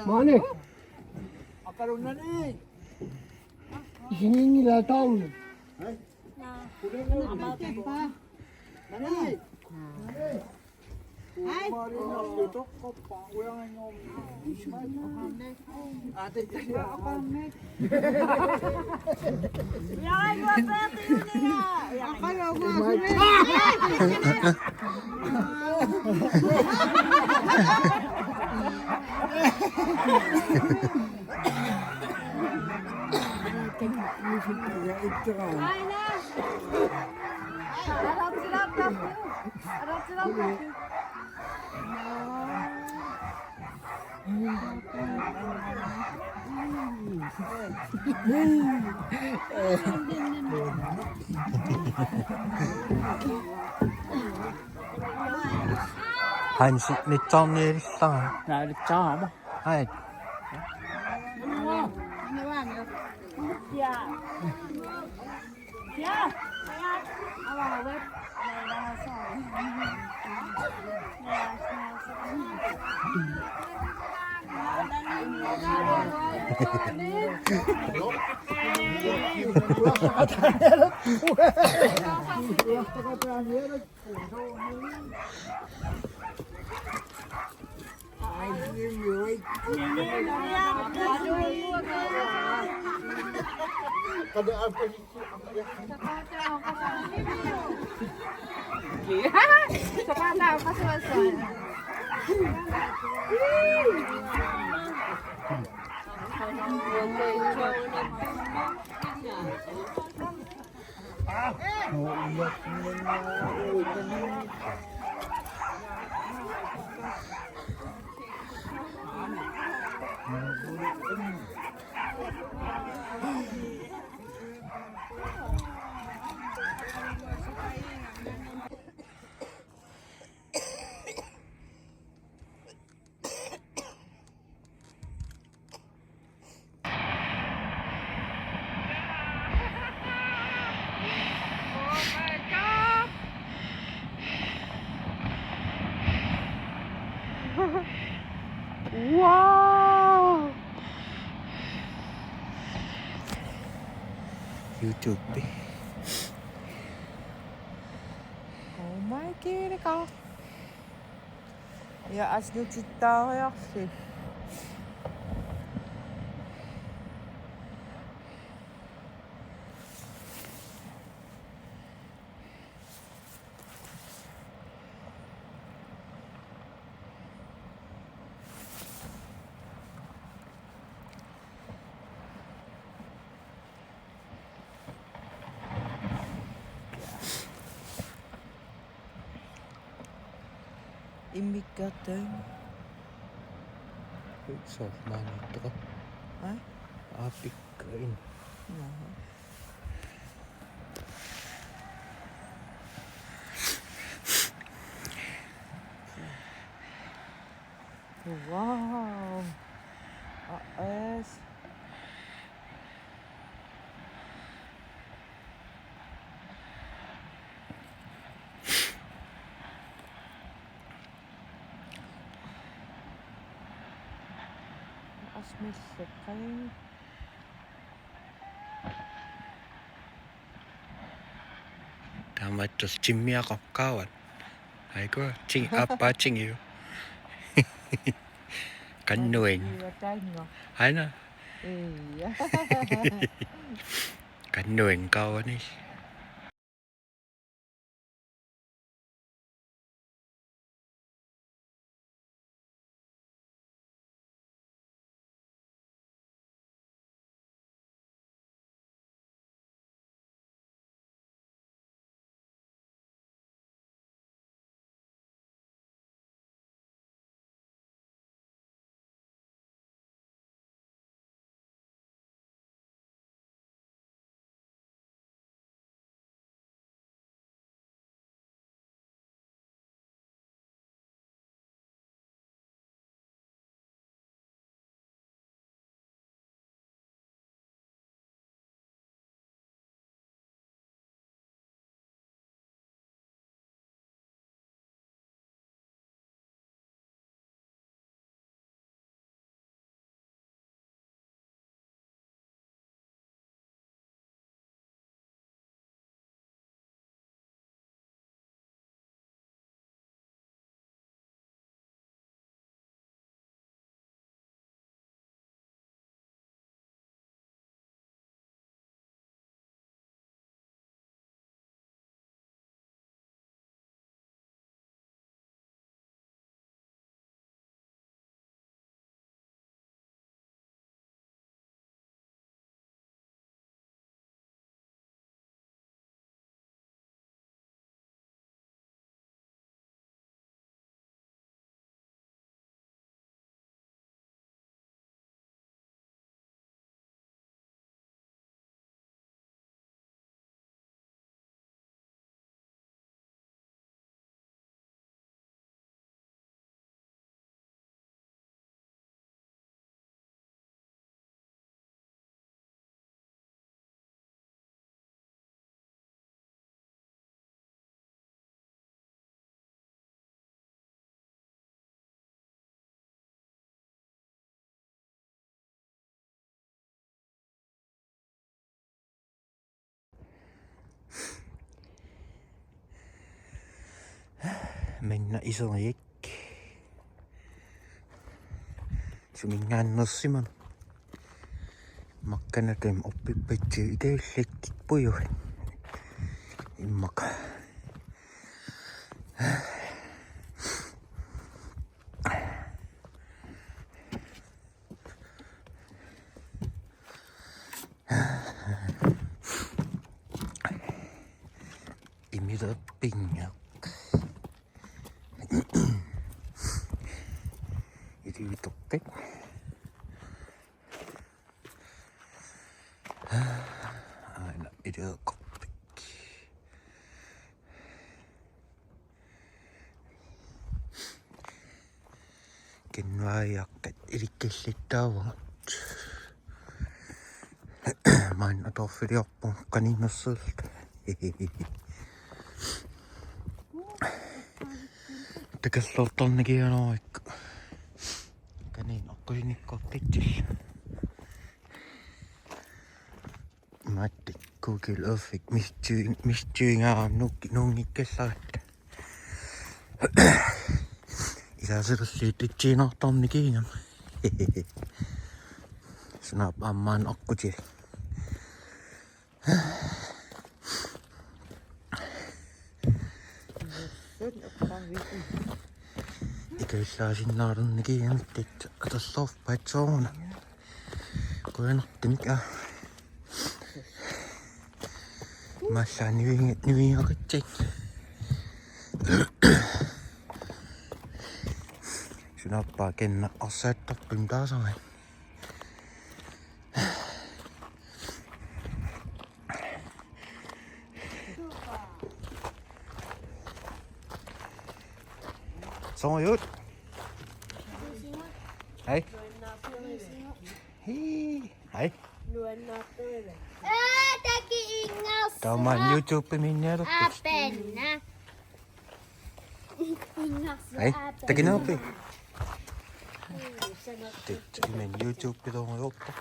Mane. Akaroon na ni. Isingin nila taon. Ay. Mane. Ay. Ate siya ako. Yan, wapet yun niya. Akala ko Ay na. Harap sila kapu. Harap sila kapu. 한식 몇점 내렸어? 나 짜. 아이, Dạ. Dạ. Ở vào bếp này là sỏi. Này là Saka tao kaswaswan. Wow! YouTube. Oh my god. Я аж не читала, як всі. Imigatan. So, mana ito? Ha? Apik kain. Wow! AS. Asmissekkain. Tama ito, Jimmy ako kawan. Ay ko, ching apa ching iyo. Kanuin. Ay na, Iya. kanuin kawan eh. Mennä isoik. Sumingään nossiman. Makkanätem oppipetsi ikeissekki pujuhin. Immaka. Imita pinga. Iti vitokket. Aina idea koppikki. Kenvaajakkat irikkellit tauot. Mä en toffeli oppuun kaninnossulta. Tekäs tuolta tonnekin on aika. Kanin okkosin nikkoa pitsillä. Mä tikkuu kyllä offik mistä on nungikkessa että. Isä sirsi titsiin on tonnekin. Snap ammaan okkuti. Ikäisää sinna on nekin nyt kato soffa et soona. Kun en otti mikä. Mä saan nyviin hakettiin. Sinä oppaa kenna asettaa pintaa sain. Xong rồi út. Hei. Hei. Hei. Teki Ingas. Tämä on YouTube minä rupes. Apenna. Ingas. Hei. Teki nopi. Teki men YouTube tuohon joppa.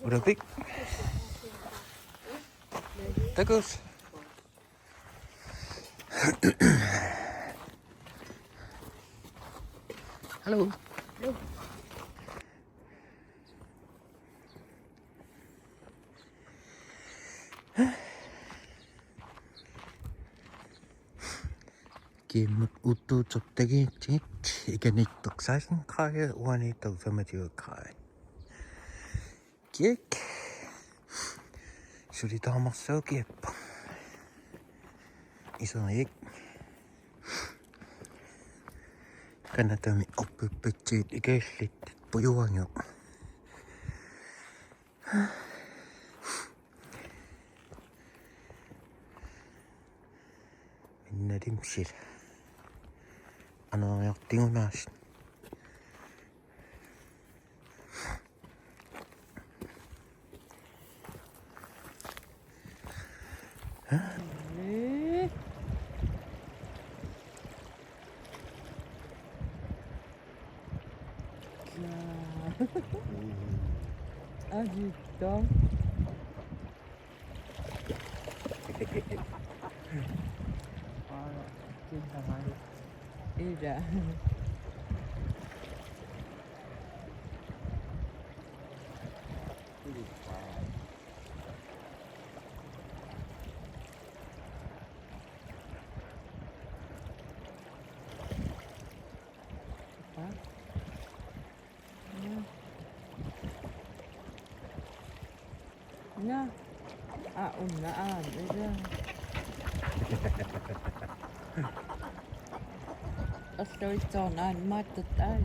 Udah pik. Tegus. Halo. Halo. Kimmut uttuut sottekin sit. Eikä niitä toksaisin kai. Uani tausamatio kai. Kiek. Se oli taamassa kieppa. Iso jek. Kannatamme oppipitsiit ikäislit pujuan jo. Minä timsil. Anna johti unas. Agito. Cinta mari. Iya. Nha. Unaan aja. Estoy sonando más total.